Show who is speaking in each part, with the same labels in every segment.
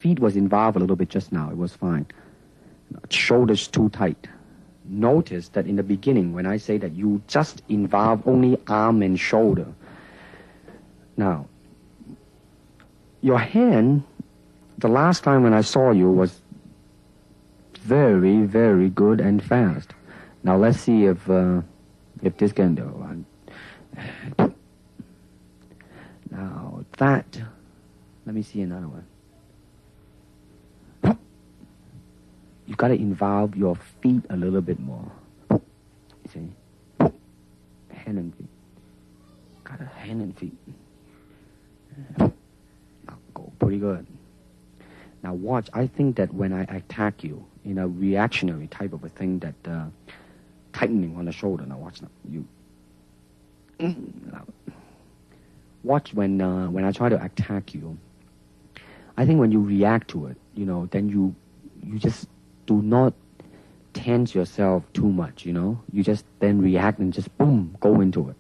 Speaker 1: feet was involved a little bit just now. It was fine. Shoulders too tight. Notice that in the beginning, when I say that you just involve only arm and shoulder. Now, your hand, the last time when I saw you was very, very good and fast. Now let's see if this can do. Now that, let me see another one. You got to involve your feet a little bit more. You see? Hand and feet. Got a hand and feet. Now go pretty good. Now watch. I think that when I attack you in a reactionary type of a thing, that tightening on the shoulder. Now watch now. You. Now, watch when I try to attack you. I think when you react to it, then you just do not tense yourself too much, You just then react and just boom, go into it.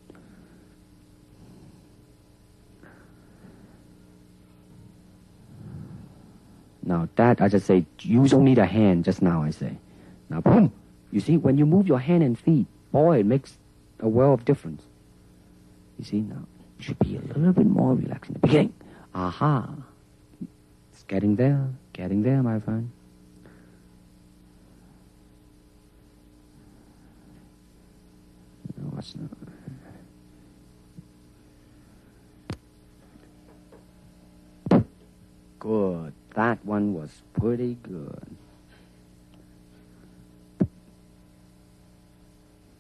Speaker 1: Now that, I just say, use only the hand just now, I say. Now boom, you see, when you move your hand and feet, boy, it makes a world of difference. You see, now, you should be a little bit more relaxed in the beginning. Aha. It's getting there, my friend. Watch now. Good. That one was pretty good.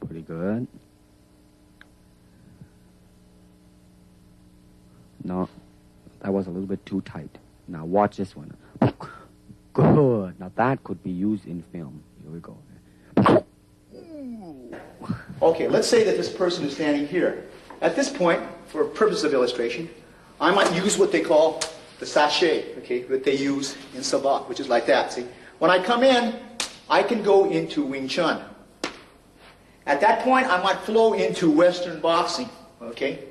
Speaker 1: Pretty good. No, that was a little bit too tight. Now watch this one. Good. Now that could be used in film. Here we go.
Speaker 2: Okay, let's say that this person is standing here. At this point, for purpose of illustration, I might use what they call the sachet, okay, that they use in Savate, which is like that, see? When I come in, I can go into Wing Chun. At that point, I might flow into Western boxing, okay?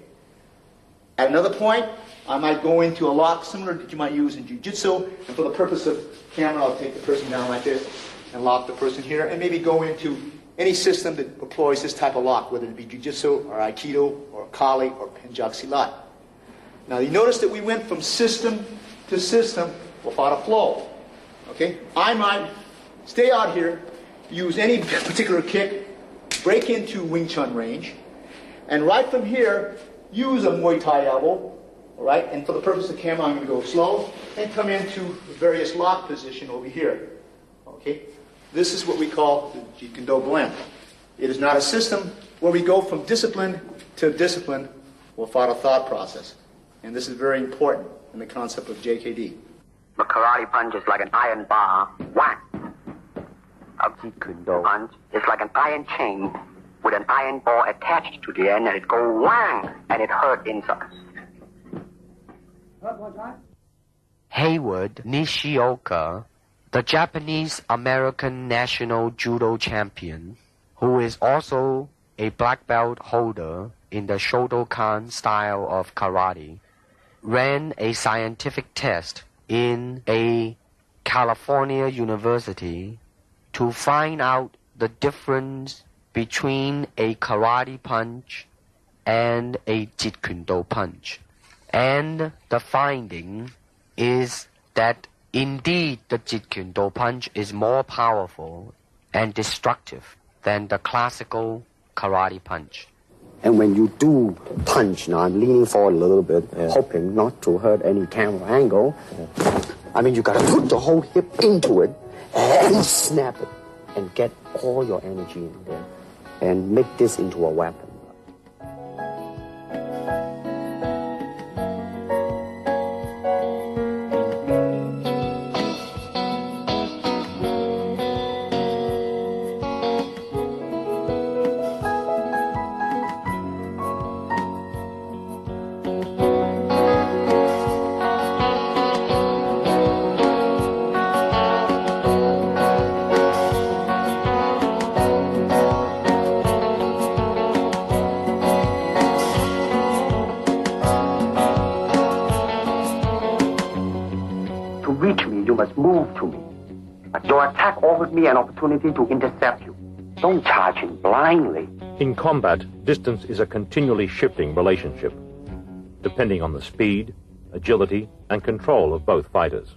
Speaker 2: At another point, I might go into a lock similar that you might use in Jiu-Jitsu, and for the purpose of camera, I'll take the person down like this and lock the person here, and maybe go into any system that employs this type of lock, whether it be Jiu-Jitsu or Aikido or Kali or Penjak Silat. Now you notice that we went from system to system without a flow. Okay? I might stay out here, use any particular kick, break into Wing Chun range, and right from here, use a Muay Thai elbow, all right? And for the purpose of camera, I'm going to go slow and come into various lock position over here. Okay? This is what we call the Jeet Kune Do blend. It is not a system where we go from discipline to discipline without a thought process. And this is very important in the concept of JKD.
Speaker 3: The karate punch is like an iron bar, whack. A Jeet Kune Do punch is like an iron chain with an iron ball attached to the end, and it go whang, and it hurt inside.
Speaker 4: Hayward Nishioka, the Japanese-American national judo champion, who is also a black belt holder in the Shotokan style of karate, ran a scientific test in a California university to find out the difference between a karate punch and a Jeet Kune Do punch. And the finding is that indeed the Jeet Kune Do punch is more powerful and destructive than the classical karate punch.
Speaker 5: And when you do punch, now I'm leaning forward a little bit, hoping not to hurt any camera angle. I mean, you gotta put the whole hip into it and snap it and get all your energy in there and make this into a weapon.
Speaker 3: me, you must move to me. But your attack offered me an opportunity to intercept you. Don't charge him blindly.
Speaker 6: In combat, distance is a continually shifting relationship, depending on the speed, agility, and control of both fighters.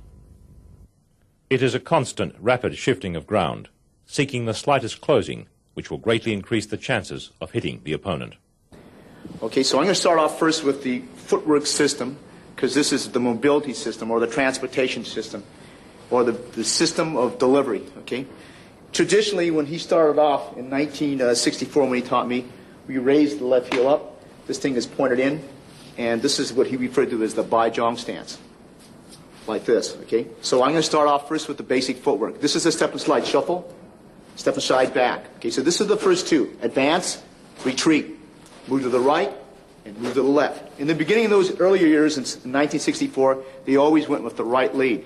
Speaker 7: It is a constant, rapid shifting of ground, seeking the slightest closing, which will greatly increase the chances of hitting the opponent.
Speaker 2: Okay, so I'm going to start off first with the footwork system, because this is the mobility system or the transportation system or the system of delivery, okay? Traditionally, when he started off in 1964 when he taught me, we raised the left heel up. This thing is pointed in, and this is what he referred to as the Baijong stance, like this, okay? So I'm going to start off first with the basic footwork. This is a step and slide shuffle, step and slide back. Okay, so this is the first two: advance, retreat, move to the right, and move to the left. In the beginning of those earlier years in 1964, they always went with the right lead.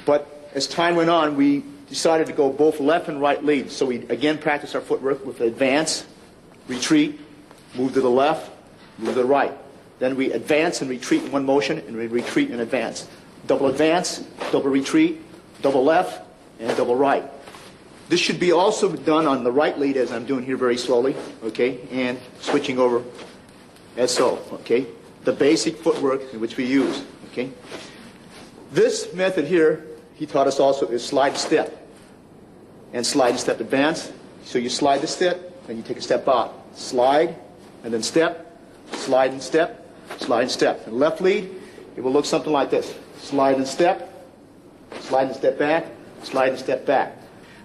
Speaker 2: But as time went on, we decided to go both left and right lead. So we again practiced our footwork with advance, retreat, move to the left, move to the right. Then we advance and retreat in one motion, and we retreat and advance. Double advance, double retreat, double left, and double right. This should be also done on the right lead, as I'm doing here very slowly, okay, and switching over as so, okay. The basic footwork in which we use, okay. This method here, he taught us also, is slide step. And slide and step advance. So you slide the step, then you take a step out. Slide, and then step, slide and step, slide and step. And left lead, it will look something like this. Slide and step back, slide and step back.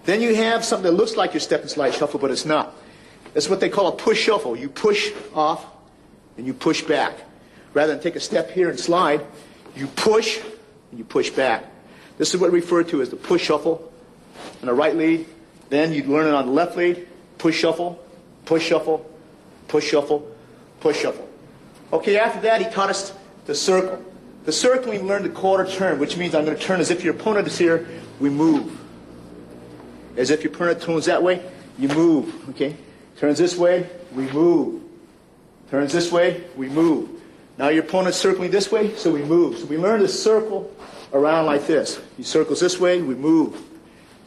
Speaker 2: Then you have something that looks like your step and slide shuffle, but it's not. That's what they call a push shuffle. You push off and you push back. Rather than take a step here and slide, you push and you push back. This is what we refer to as the push shuffle on the right lead. Then you learn it on the left lead. Push shuffle, push shuffle, push shuffle, push shuffle. Okay, after that he taught us the circle. The circle we learned the quarter turn, which means I'm going to turn as if your opponent is here, we move. As if your opponent turns that way, you move, okay? Turns this way, we move. Turns this way, we move. Now your opponent's circling this way, so we move. So we learn to circle around like this. He circles this way, we move.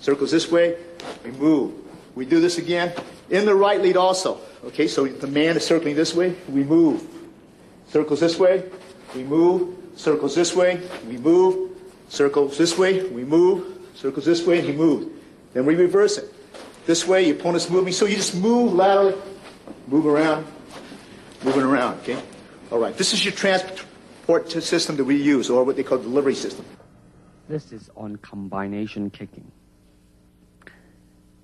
Speaker 2: Circles this way, we move. We do this again in the right lead also. Okay, so the man is circling this way, we move. Circles this way, we move. Circles this way, we move. Circles this way, we move. Circles this way, and he moves. Then we reverse it. This way, your opponent's moving, so you just move laterally, move around, moving around, okay? All right, this is your transport system that we use, or what they call delivery system.
Speaker 1: This is on combination kicking.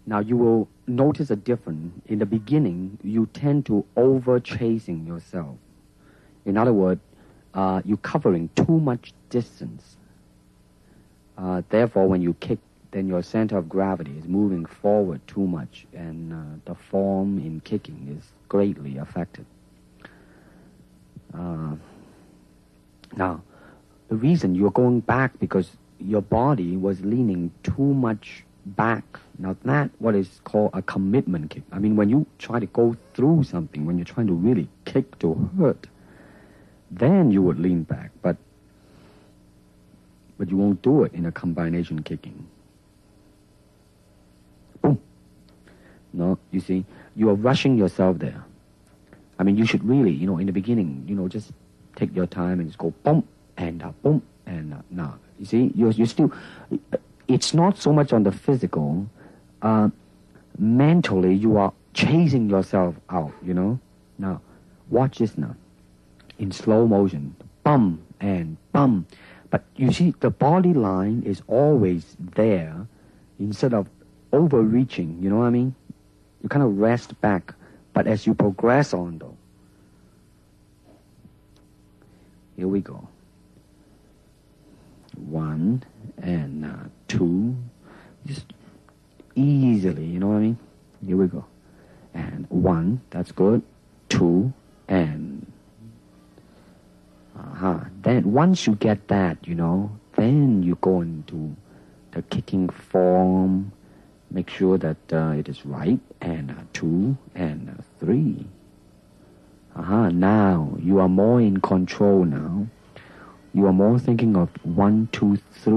Speaker 1: Now you will notice a difference. In the beginning, you tend to over-chasing yourself. In other words, you're covering too much distance. Therefore, when you kick, then your center of gravity is moving forward too much, and the form in kicking is greatly affected. Now, the reason you're going back because your body was leaning too much back. Now, that's what is called a commitment kick. I mean, when you try to go through something, when you're trying to really kick to hurt, then you would lean back, but you won't do it in a combination kicking. Boom. No, you see, you are rushing yourself there. I mean, you should really, in the beginning, just take your time and just go boom, and now. You see, you're still, it's not so much on the physical, mentally you are chasing yourself out, Now, watch this now. In slow motion, bum and bum. But you see, the body line is always there instead of overreaching, you know what I mean? You kind of rest back, but as you progress on, though. Here we go. 1 and 2. Just easily, you know what I mean? Here we go. And 1, that's good. 2, and... Then once you get that, then you go into the kicking form, make sure that it is right, and 2 and 3. Now you are more in control now. You are more thinking of 1, 2, 3.